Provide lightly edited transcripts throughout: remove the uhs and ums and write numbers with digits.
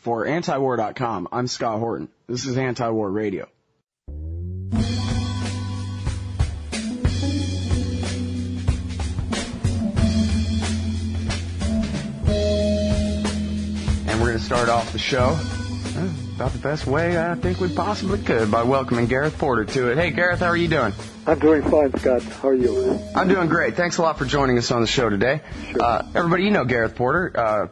For antiwar.com, I'm Scott Horton. This is Anti-War Radio. And we're going to start off the show about the best way I think we possibly could by welcoming Gareth Porter to it. Hey, Gareth, how are you doing? I'm doing fine, Scott. How are you? I'm doing great. Thanks a lot for joining us on the show today. Sure. Everybody, you know Gareth Porter.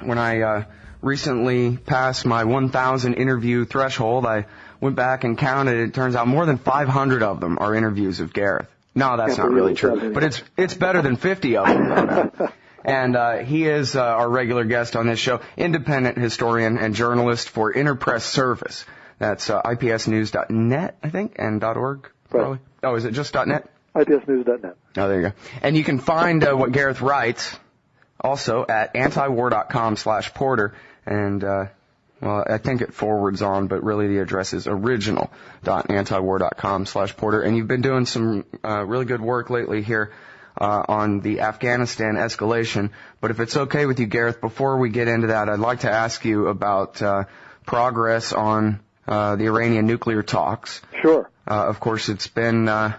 When I recently passed my 1,000 interview threshold, I went back and counted. It turns out more than 500 of them are interviews of Gareth. No, that's not really true, but it's better than 50 of them. And he is our regular guest on this show, independent historian and journalist for Interpress Service. That's ipsnews.net, I think, and .org, probably. Right. Oh, is it just .net? ipsnews.net. Oh, there you go. And you can find what Gareth writes also at antiwar.com/Porter. And, well, I think it forwards on, but really the address is original.antiwar.com/Porter. And you've been doing some really good work lately here on the Afghanistan escalation. But if it's okay with you, Gareth, before we get into that, I'd like to ask you about progress on the Iranian nuclear talks. Sure. Of course, it's been, I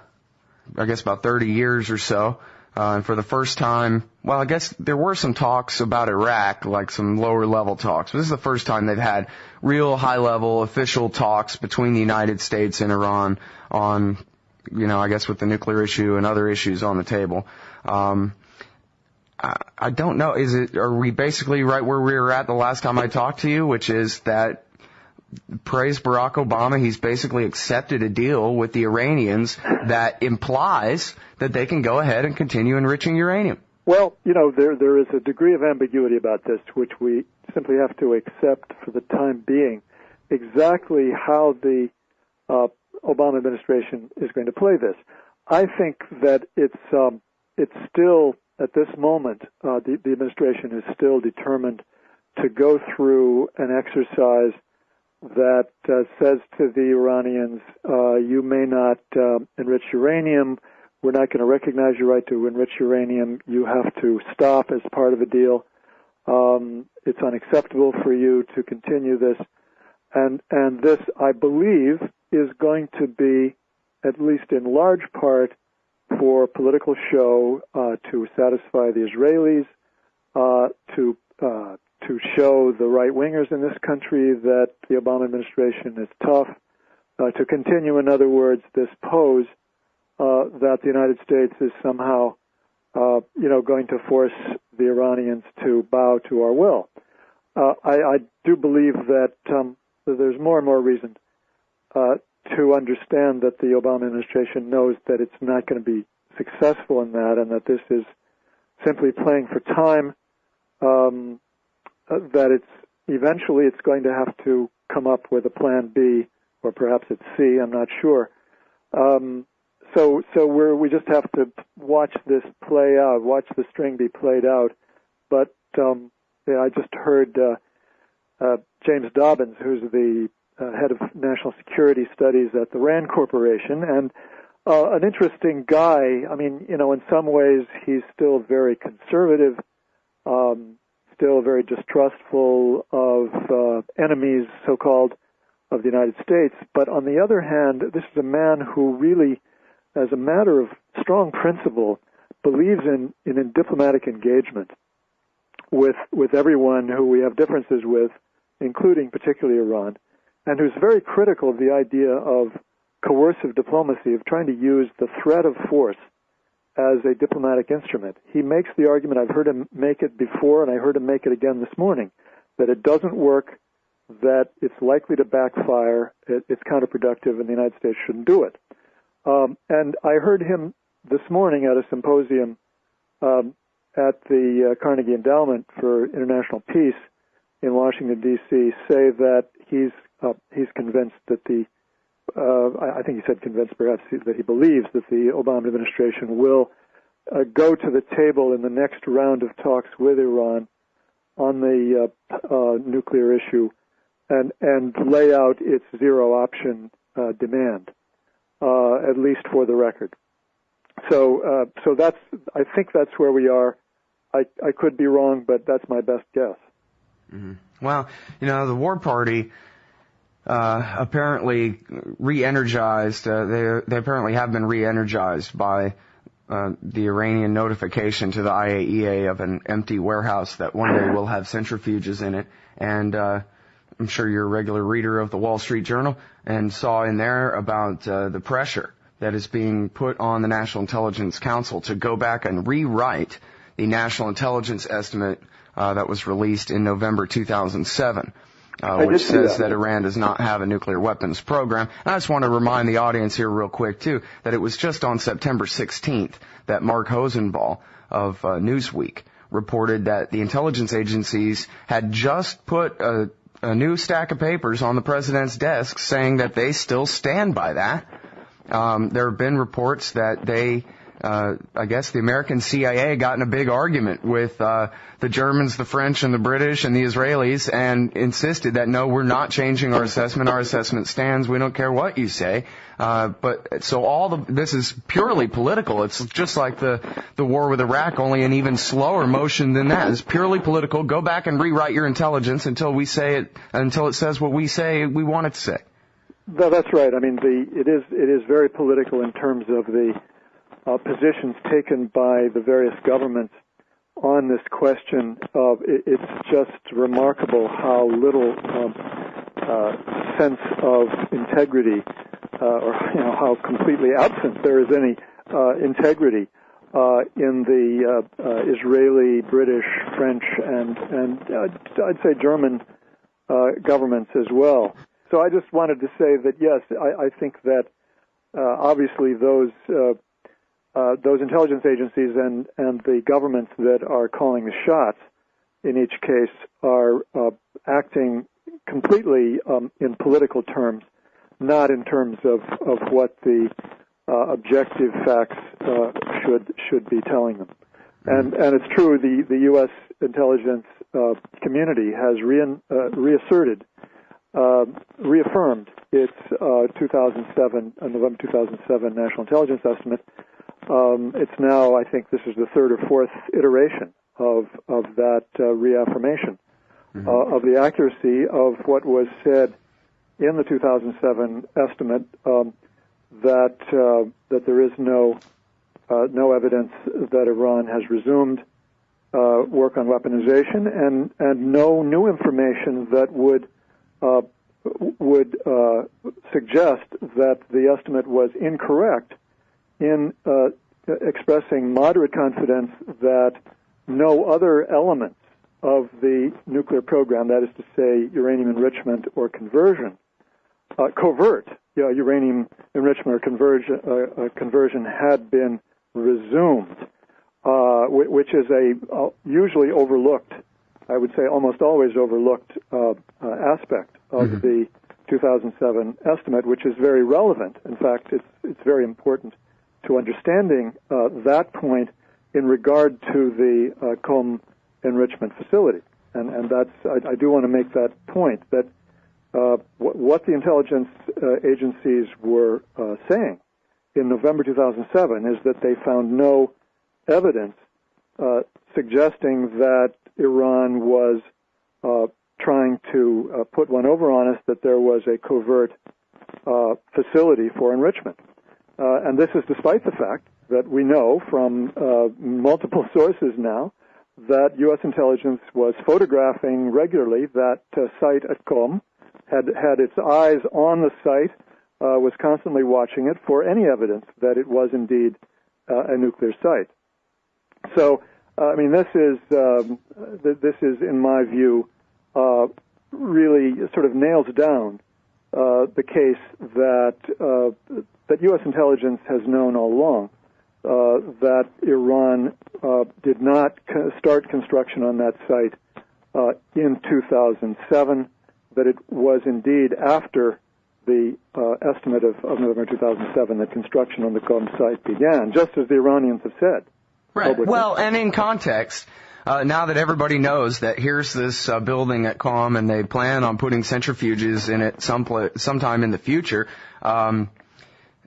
guess, about 30 years or so. And for the first time, well, I guess there were some talks about Iraq, like some lower-level talks. But this is the first time they've had real high-level official talks between the United States and Iran on, you know, I guess with the nuclear issue and other issues on the table. I don't know. Are we basically right where we were at the last time I talked to you, which is that praise Barack Obama, he's basically accepted a deal with the Iranians that implies that they can go ahead and continue enriching uranium? Well, you know, there is a degree of ambiguity about this, which we simply have to accept for the time being. Exactly how the Obama administration is going to play this. I think that it's still, at this moment, the administration is still determined to go through an exercise that says to the Iranians, you may not enrich uranium. We're not going to recognize your right to enrich uranium. You have to stop as part of a deal. It's unacceptable for you to continue this. And this, I believe, is going to be, at least in large part, for political show, to satisfy the Israelis, to show the right-wingers in this country that the Obama administration is tough, to continue, in other words, this pose that the United States is somehow, going to force the Iranians to bow to our will. I do believe that there's more and more reason to understand that the Obama administration knows that it's not going to be successful in that, and that this is simply playing for time. That it's going to have to come up with a plan B, or perhaps it's C, I'm not sure. So we just have to watch this play out, watch the string be played out. But I just heard James Dobbins, who's the head of national security studies at the RAND Corporation, and an interesting guy. I mean, in some ways he's still very conservative, still very distrustful of enemies, so-called, of the United States. But on the other hand, this is a man who really, as a matter of strong principle, believes in diplomatic engagement with everyone who we have differences with, including particularly Iran, and who's very critical of the idea of coercive diplomacy, of trying to use the threat of force as a diplomatic instrument. He makes the argument, I've heard him make it before, and I heard him make it again this morning, that it doesn't work, that it's likely to backfire, it's counterproductive, and the United States shouldn't do it. And I heard him this morning at a symposium at the Carnegie Endowment for International Peace in Washington, D.C., say that he's convinced that I think he said convinced perhaps that he believes that the Obama administration will go to the table in the next round of talks with Iran on the nuclear issue and lay out its zero option demand, at least for the record. So I think that's where we are. I could be wrong, but that's my best guess. Mm-hmm. Well, the War Party apparently re-energized. They apparently have been re-energized by the Iranian notification to the IAEA of an empty warehouse that one day will have centrifuges in it. And I'm sure you're a regular reader of the Wall Street Journal and saw in there about the pressure that is being put on the National Intelligence Council to go back and rewrite the National Intelligence Estimate that was released in November 2007. Which says that Iran does not have a nuclear weapons program. And I just want to remind the audience here real quick, too, that it was just on September 16th that Mark Hosenball of Newsweek reported that the intelligence agencies had just put a new stack of papers on the president's desk saying that they still stand by that. There have been reports that I guess the American CIA got in a big argument with the Germans, the French, and the British, and the Israelis, and insisted that, no, we're not changing our assessment. Our assessment stands. We don't care what you say. But so this is purely political. It's just like the war with Iraq, only an even slower motion than that. It's purely political. Go back and rewrite your intelligence until it says what we say we want it to say. No, that's right. I mean, it is very political in terms of the positions taken by the various governments on this question. It's just remarkable how little sense of integrity, or how completely absent there is any integrity in the Israeli, British, French, and I'd say German governments as well. So I just wanted to say that yes, I think that obviously those intelligence agencies and the governments that are calling the shots in each case are acting completely in political terms, not in terms of what the objective facts should be telling them. And it's true, the U.S. intelligence community has reaffirmed its November 2007 National Intelligence Estimate. It's now, I think this is the third or fourth iteration of that reaffirmation of the accuracy of what was said in the 2007 estimate, that there is no evidence that Iran has resumed work on weaponization, and no new information that would suggest that the estimate was incorrect in expressing moderate confidence that no other elements of the nuclear program, that is to say uranium enrichment or conversion, covert uranium enrichment or conversion had been resumed, which is a usually overlooked, I would say almost always overlooked aspect of the 2007 estimate, which is very relevant. In fact, it's very important to understanding that point in regard to the Qom enrichment facility. And that's, I do want to make that point, that what the intelligence agencies were saying in November 2007 is that they found no evidence suggesting that Iran was trying to put one over on us, that there was a covert facility for enrichment. And this is despite the fact that we know from multiple sources now that U.S. intelligence was photographing regularly that site at Qom, had its eyes on the site, was constantly watching it for any evidence that it was indeed a nuclear site. So, I mean, this is, in my view, really sort of nails down the case that U.S. intelligence has known all along, that Iran did not start construction on that site in 2007, that it was indeed after the estimate of November 2007 that construction on the Qom site began, just as the Iranians have said. Right. Publicly. Well, and in context, now that everybody knows that here's this building at Qom and they plan on putting centrifuges in it sometime in the future,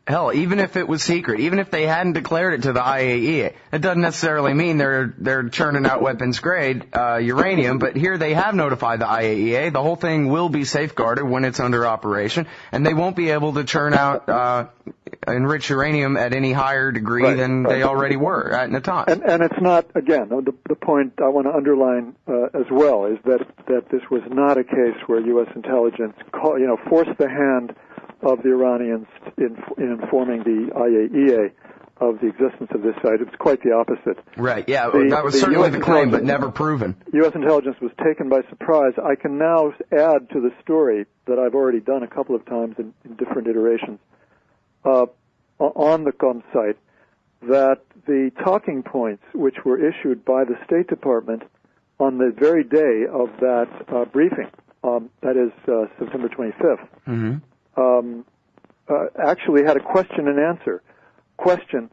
Hell, even if it was secret, even if they hadn't declared it to the IAEA, it doesn't necessarily mean they're churning out weapons grade uranium. But here they have notified the IAEA. The whole thing will be safeguarded when it's under operation, and they won't be able to churn out enriched uranium at any higher degree than they already were at Natanz. And it's not, again, the point I want to underline as well is that this was not a case where U.S. intelligence forced the hand of the Iranians in informing the IAEA of the existence of this site. It was quite the opposite. Right, yeah, that was certainly the claim, but never proven. U.S. intelligence was taken by surprise. I can now add to the story that I've already done a couple of times in different iterations on the COM site, that the talking points which were issued by the State Department on the very day of that briefing, that is September 25th, actually had a question and answer. Question,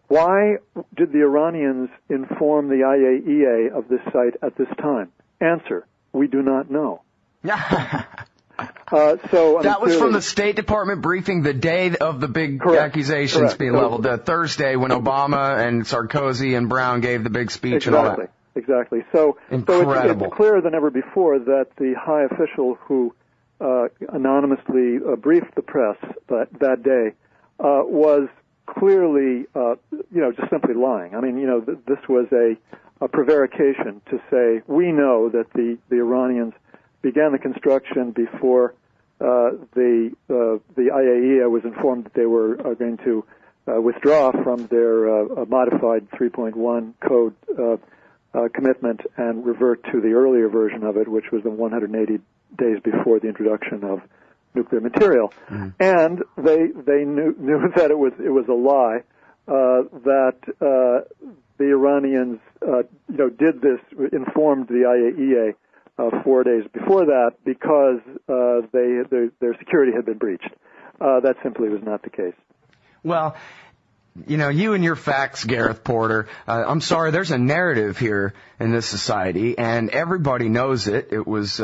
why did the Iranians inform the IAEA of this site at this time? Answer, we do not know. That was from the State Department briefing the day of the big accusations being leveled, Thursday when Obama and Sarkozy and Brown gave the big speech and all that. Exactly. So it's clearer than ever before that the high official who anonymously briefed the press that day was clearly, just simply lying. I mean, this was a prevarication to say we know that the Iranians began the construction before the IAEA was informed that they were going to withdraw from their modified 3.1 code commitment and revert to the earlier version of it, which was the 180 days before the introduction of nuclear material. And they knew that it was a lie, that the Iranians did this, informed the IAEA 4 days before that because their security had been breached. That simply was not the case. Well, you and your facts, Gareth Porter, I'm sorry, there's a narrative here in this society, and everybody knows it. It was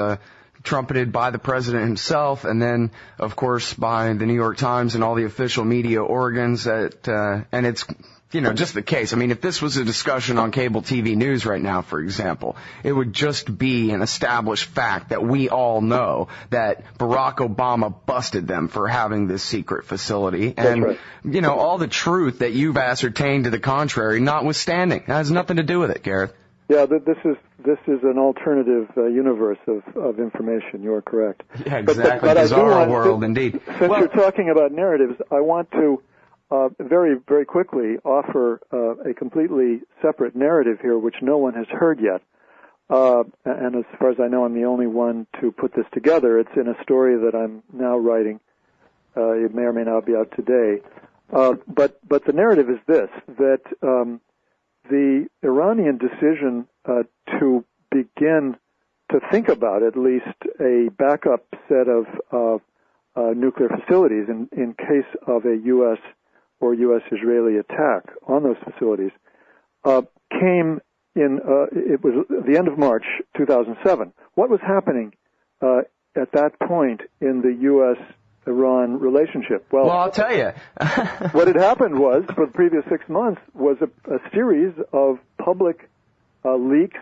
trumpeted by the president himself, and then, of course, by the New York Times and all the official media organs. And it's just the case. I mean, if this was a discussion on cable TV news right now, for example, it would just be an established fact that we all know that Barack Obama busted them for having this secret facility. And, all the truth that you've ascertained to the contrary, notwithstanding. It has nothing to do with it, Gareth. Yeah, this is an alternative universe of information. You are correct. Yeah, exactly. Bizarre world, indeed. Since you're talking about narratives, I want to very, very quickly offer a completely separate narrative here, which no one has heard yet. And as far as I know, I'm the only one to put this together. It's in a story that I'm now writing. It may or may not be out today. But the narrative is this, that the Iranian decision to begin to think about at least a backup set of nuclear facilities in case of a U.S. or U.S.-Israeli attack on those facilities came in, it was the end of March 2007. What was happening at that point in the U.S.-Iran relationship? Well, I'll tell you. What had happened was, for the previous 6 months, was a series of public leaks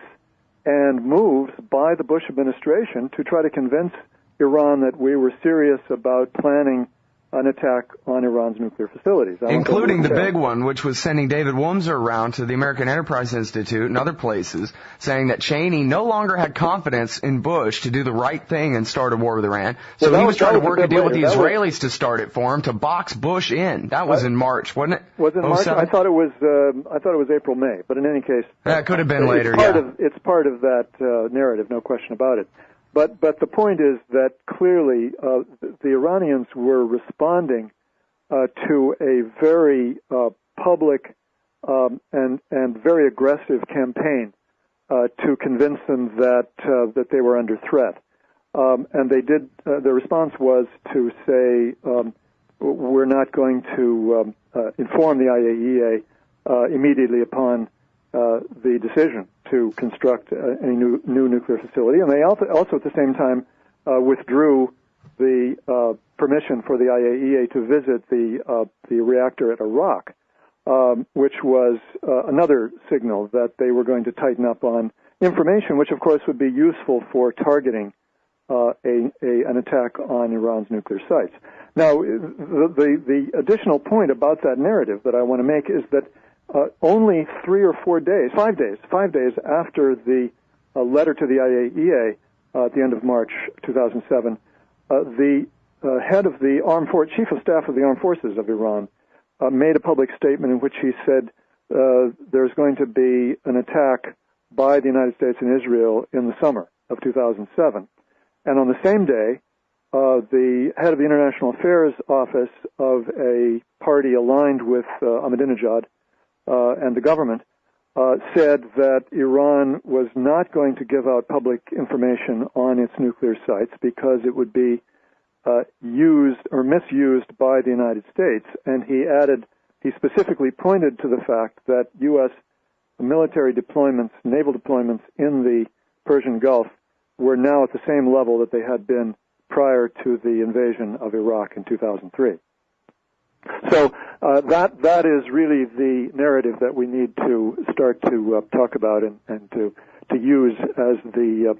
and moves by the Bush administration to try to convince Iran that we were serious about planning an attack on Iran's nuclear facilities. Including the big one, which was sending David Wurmser around to the American Enterprise Institute and other places, saying that Cheney no longer had confidence in Bush to do the right thing and start a war with Iran. So he was trying to work a deal with the Israelis to start it for him, to box Bush in. That was in March, wasn't it? Was it March? I thought it was April, May. But in any case, that could have been later. It's part of that narrative, no question about it. But the point is that clearly the Iranians were responding to a very public and very aggressive campaign to convince them that they were under threat. And they did. Their response was to say we're not going to inform the IAEA immediately upon the decision to construct a new nuclear facility, and they also at the same time withdrew the permission for the IAEA to visit the reactor at Iraq, which was another signal that they were going to tighten up on information, which of course would be useful for targeting an attack on Iran's nuclear sites. Now, the additional point about that narrative that I want to make is that only 5 days after the letter to the IAEA at the end of March 2007, the head of the Chief of Staff of the Armed Forces of Iran made a public statement in which he said there's going to be an attack by the United States and Israel in the summer of 2007. And on the same day, the head of the International Affairs Office of a party aligned with Ahmadinejad and the government said that Iran was not going to give out public information on its nuclear sites because it would be used or misused by the United States. And he specifically pointed to the fact that U.S. military deployments, naval deployments in the Persian Gulf were now at the same level that they had been prior to the invasion of Iraq in 2003. So that is really the narrative that we need to start to talk about and to use as the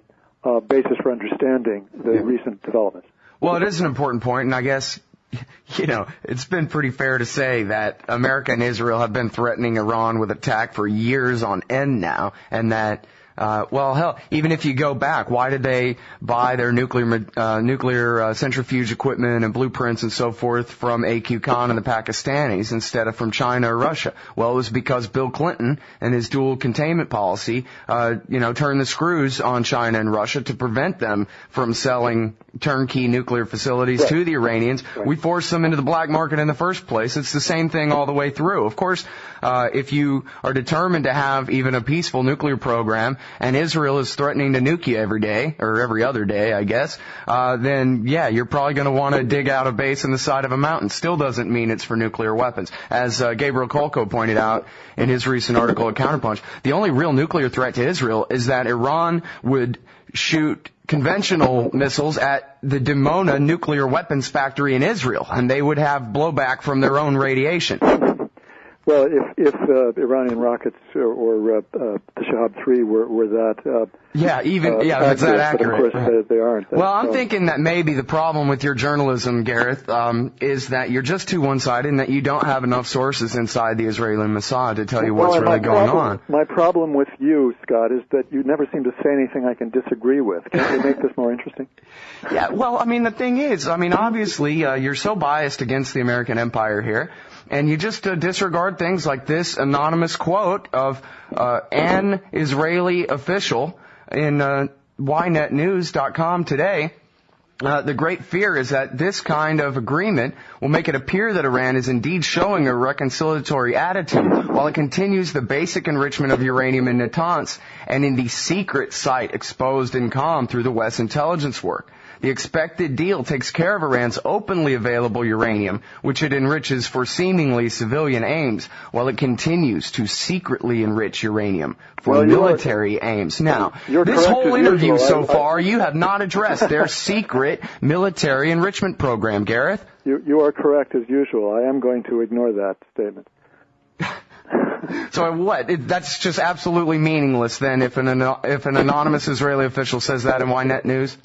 basis for understanding the recent developments. Well, it is an important point, and I guess, it's been pretty fair to say that America and Israel have been threatening Iran with attack for years on end now, and that even if you go back, why did they buy their nuclear centrifuge equipment and blueprints and so forth from AQ Khan and the Pakistanis instead of from China or Russia? Well, it was because Bill Clinton and his dual containment policy, turned the screws on China and Russia to prevent them from selling turnkey nuclear facilities to the Iranians. Right. We forced them into the black market in the first place. It's the same thing all the way through. Of course, if you are determined to have even a peaceful nuclear program, and Israel is threatening to nuke you every day, or every other day, I guess, then you're probably going to want to dig out a base in the side of a mountain. Still doesn't mean it's for nuclear weapons. As Gabriel Kolko pointed out in his recent article at Counterpunch, the only real nuclear threat to Israel is that Iran would shoot conventional missiles at the Dimona nuclear weapons factory in Israel, and they would have blowback from their own radiation. Well, if Iranian rockets or the Shahab-3 were that that's that accurate. But of course, they aren't. Well, I'm thinking that maybe the problem with your journalism, Gareth, is that you're just too one-sided and that you don't have enough sources inside the Israeli Mossad to tell you what's really going on. My problem with you, Scott, is that you never seem to say anything I can disagree with. Can't you make this more interesting? Yeah, well, the thing is, obviously, you're so biased against the American empire here, and you just disregard things like this anonymous quote of an Israeli official in ynetnews.com today. The great fear is that this kind of agreement will make it appear that Iran is indeed showing a reconciliatory attitude while it continues the basic enrichment of uranium in Natanz and in the secret site exposed in Qom through the West's intelligence work. The expected deal takes care of Iran's openly available uranium, which it enriches for seemingly civilian aims, while it continues to secretly enrich uranium for military aims. Now, this whole interview so far, you have not addressed their secret military enrichment program, Gareth. You are correct as usual. I am going to ignore that statement. So what? That's just absolutely meaningless then if an anonymous Israeli official says that in Ynet News?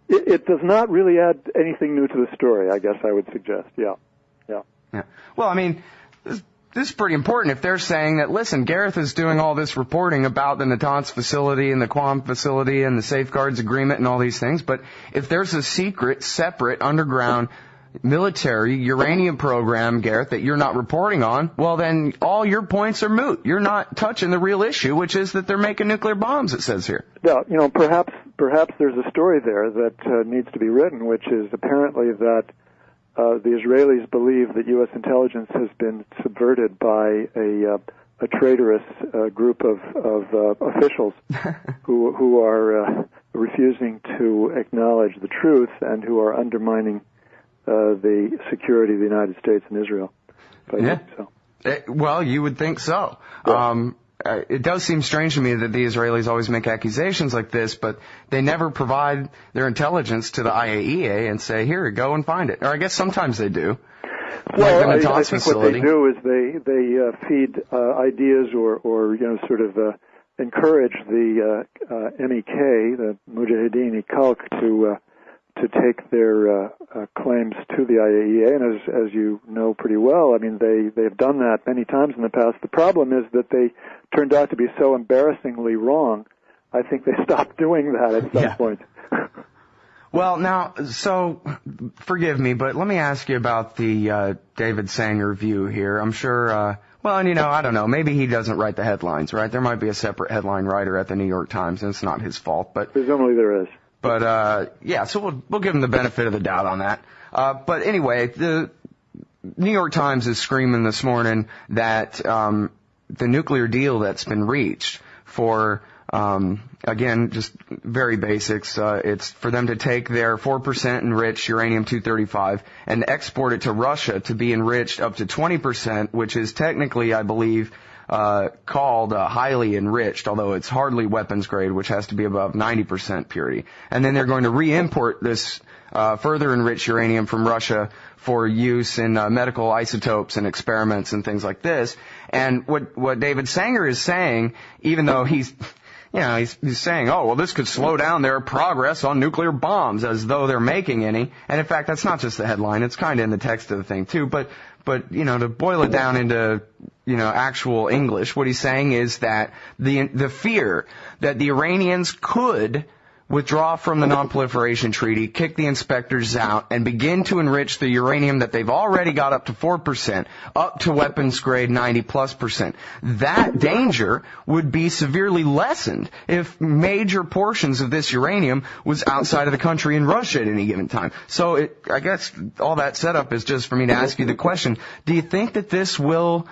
It does not really add anything new to the story, I guess I would suggest. Yeah. Well, this is pretty important. If they're saying that, listen, Gareth is doing all this reporting about the Natanz facility and the Qom facility and the safeguards agreement and all these things, but if there's a secret, separate, underground military uranium program, Gareth, that you're not reporting on, well, then all your points are moot. You're not touching the real issue, which is that they're making nuclear bombs, it says here. Yeah, perhaps there's a story there that needs to be written, which is apparently that the Israelis believe that U.S. intelligence has been subverted by a traitorous group of officials who are refusing to acknowledge the truth and who are undermining the security of the United States and Israel. Well, you would think so. Yeah. it does seem strange to me that the Israelis always make accusations like this, but they never provide their intelligence to the IAEA and say, here, go and find it. Or I guess sometimes they do. Well, I think facility. What they do is they feed ideas or sort of encourage the MEK, the Mujahideen Khalq, to take their claims to the IAEA, and as you know pretty well, I mean, they've done that many times in the past. The problem is that they turned out to be so embarrassingly wrong. I think they stopped doing that at some point. Well, now, so forgive me, but let me ask you about the David Sanger view here. I'm sure. Well, and I don't know. Maybe he doesn't write the headlines, right? There might be a separate headline writer at the New York Times, and it's not his fault. But presumably there is. But so we'll give him the benefit of the doubt on that. But anyway, the New York Times is screaming this morning that the nuclear deal that's been reached for, again, just very basics, it's for them to take their 4% enriched uranium-235 and export it to Russia to be enriched up to 20%, which is technically, I believe, called highly enriched, although it's hardly weapons grade, which has to be above 90% purity. And then they're going to re-import this further enriched uranium from Russia for use in medical isotopes and experiments and things like this. And what David Sanger is saying, even though he's saying, oh, well, this could slow down their progress on nuclear bombs, as though they're making any. And in fact, that's not just the headline. It's kind of in the text of the thing, too. But to boil it down into, actual English, what he's saying is that the fear that the Iranians could withdraw from the Non-Proliferation Treaty, kick the inspectors out, and begin to enrich the uranium that they've already got up to 4%, up to weapons grade 90+%. That danger would be severely lessened if major portions of this uranium was outside of the country in Russia at any given time. So I guess all that setup is just for me to ask you the question, do you think that this will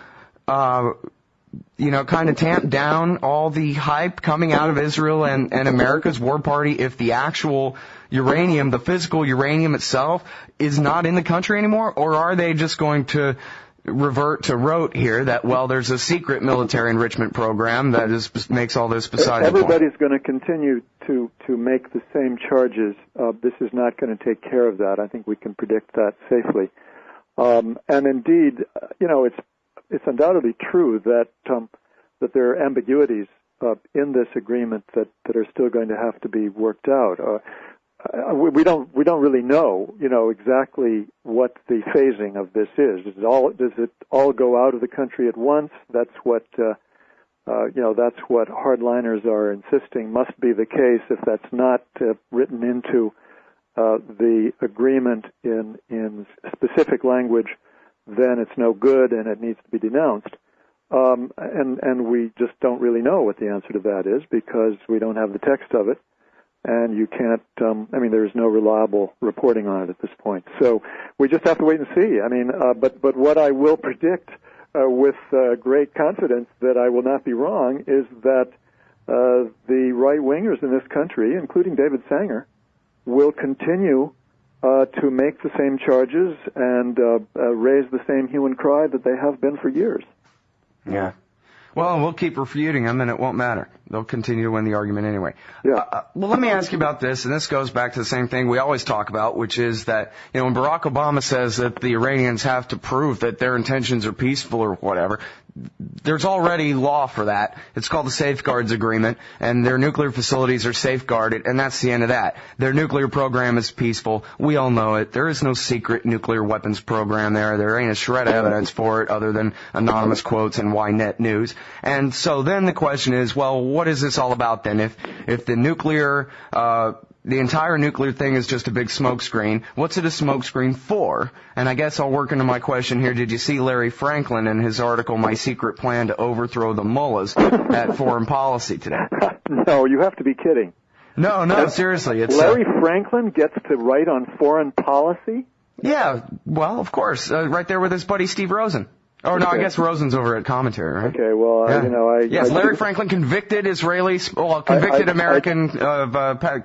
kind of tamp down all the hype coming out of Israel and America's war party if the actual uranium, the physical uranium itself, is not in the country anymore? Or are they just going to revert to rote here that, well, there's a secret military enrichment program that makes all this beside the point? Everybody's going to continue to make the same charges. This is not going to take care of that. I think we can predict that safely. And indeed, it's undoubtedly true that there are ambiguities in this agreement that are still going to have to be worked out. We don't really know, exactly what the phasing of this is. Does it all go out of the country at once? That's what that's what hardliners are insisting must be the case. If that's not written into the agreement in specific language, then it's no good and it needs to be denounced. And we just don't really know what the answer to that is because we don't have the text of it, and you can't. There's no reliable reporting on it at this point. So we just have to wait and see. But what I will predict with great confidence that I will not be wrong is that the right wingers in this country, including David Sanger, will continue to make the same charges and raise the same hue and cry that they have been for years. Yeah. Well, we'll keep refuting them, and it won't matter. They'll continue to win the argument anyway. Yeah. Well, let me ask you about this, and this goes back to the same thing we always talk about, which is that, when Barack Obama says that the Iranians have to prove that their intentions are peaceful or whatever, there's already law for that. It's called the Safeguards Agreement, and their nuclear facilities are safeguarded, and that's the end of that. Their nuclear program is peaceful. We all know it. There is no secret nuclear weapons program there. There ain't a shred of evidence for it other than anonymous quotes and Ynet News. And so then the question is, well, what is this all about then? If the nuclear, the entire nuclear thing is just a big smokescreen, what's it a smokescreen for? And I guess I'll work into my question here. Did you see Larry Franklin in his article, My Secret Plan to Overthrow the Mullahs, at Foreign Policy today? No, you have to be kidding. No, seriously. It's Larry Franklin gets to write on foreign policy? Yeah, well, of course. Right there with his buddy Steve Rosen. Oh, no, I guess Rosen's over at commentary, right? Okay, well, yeah. Yes, Larry Franklin, convicted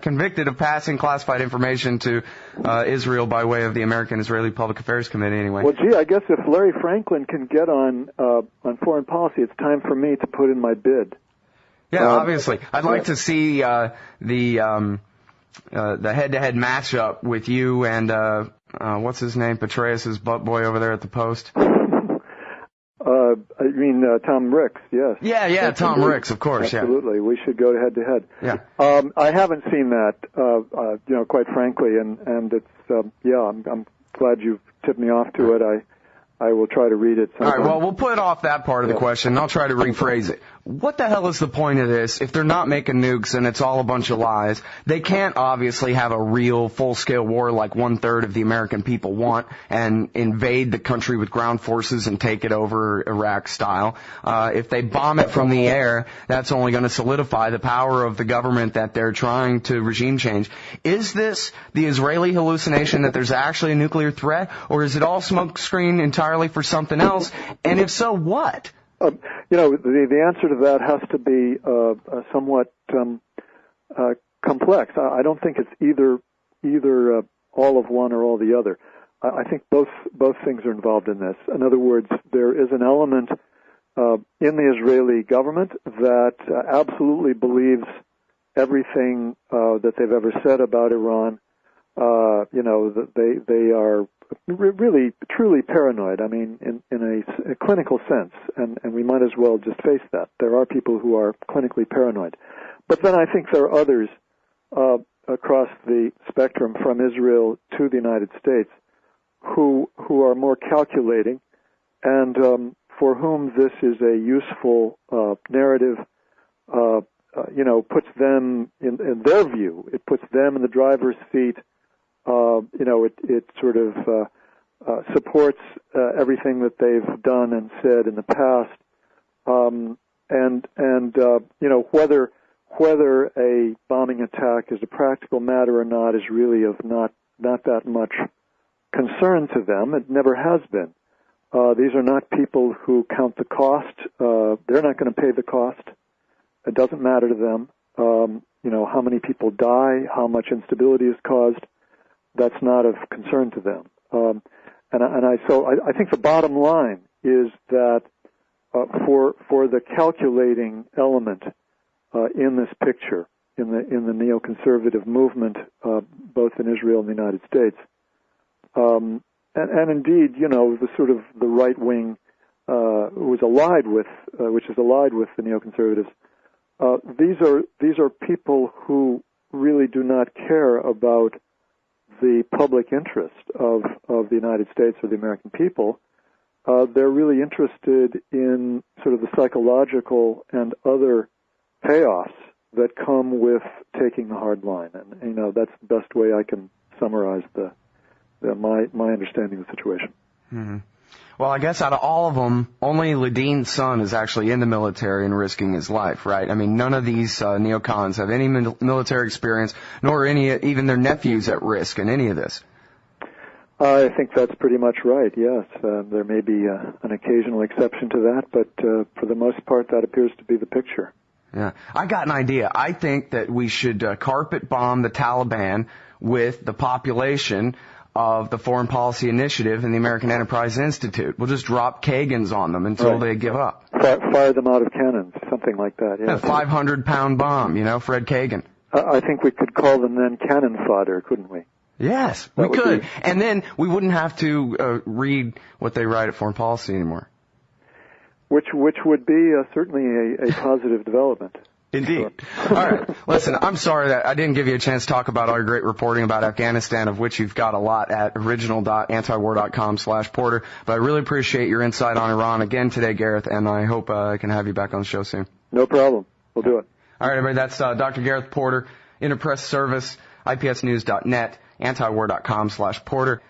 convicted of passing classified information to Israel by way of the American-Israeli Public Affairs Committee, anyway. Well, gee, I guess if Larry Franklin can get on foreign policy, it's time for me to put in my bid. Yeah, obviously. I'd like to see the head-to-head matchup with you and, what's his name, Petraeus' butt boy over there at the Post. I mean, Tom Ricks, yes. Yeah, Tom Ricks, of course, Absolutely. Yeah. We should go head-to-head. Yeah. I haven't seen that, quite frankly, and it's, I'm glad you've tipped me off to it. I will try to read it sometime. All right, well, we'll put off that part of the question, and I'll try to rephrase it. What the hell is the point of this if they're not making nukes and it's all a bunch of lies? They can't obviously have a real full-scale war like one-third of the American people want and invade the country with ground forces and take it over Iraq style. If they bomb it from the air, that's only going to solidify the power of the government that they're trying to regime change. Is this the Israeli hallucination that there's actually a nuclear threat, or is it all smokescreen entirely for something else? And if so, what? The answer to that has to be somewhat complex. I don't think it's either all of one or all the other. I think both things are involved in this. In other words, there is an element in the Israeli government that absolutely believes everything that they've ever said about Iran. That they are really, truly paranoid. I mean, in a clinical sense, and we might as well just face that. There are people who are clinically paranoid. But then I think there are others across the spectrum from Israel to the United States who are more calculating and for whom this is a useful narrative, puts them, in their view, it puts them in the driver's seat. It sort of supports everything that they've done and said in the past, whether a bombing attack is a practical matter or not is really of not that much concern to them. It never has been. These are not people who count the cost. They're not going to pay the cost. It doesn't matter to them. How many people die, how much instability is caused. That's not of concern to them. I think the bottom line is that for the calculating element in this picture, in the neoconservative movement, both in Israel and the United States, and indeed, the sort of the right wing which is allied with the neoconservatives. These are people who really do not care about the public interest of the United States or the American people. They're really interested in sort of the psychological and other payoffs that come with taking the hard line. And, that's the best way I can summarize my understanding of the situation. Mm-hmm. Well, I guess out of all of them, only Ladin's son is actually in the military and risking his life, right? I mean, none of these neocons have any military experience, nor even their nephews at risk in any of this. I think that's pretty much right, yes. There may be an occasional exception to that, but for the most part, that appears to be the picture. Yeah. I got an idea. I think that we should carpet bomb the Taliban with the population of the Foreign Policy Initiative and the American Enterprise Institute. We'll just drop Kagans on them until they give up. Fire them out of cannons, something like that. Yeah. A 500-pound bomb, Fred Kagan. I think we could call them then cannon fodder, couldn't we? Yes, we could. And then we wouldn't have to read what they write at Foreign Policy anymore. Which would be certainly a positive development. Indeed. All right. Listen, I'm sorry that I didn't give you a chance to talk about all your great reporting about Afghanistan, of which you've got a lot at original.antiwar.com/Porter. But I really appreciate your insight on Iran again today, Gareth, and I hope I can have you back on the show soon. No problem. We'll do it. All right, everybody. That's Dr. Gareth Porter, Interpress Service, IPSnews.net, antiwar.com/Porter.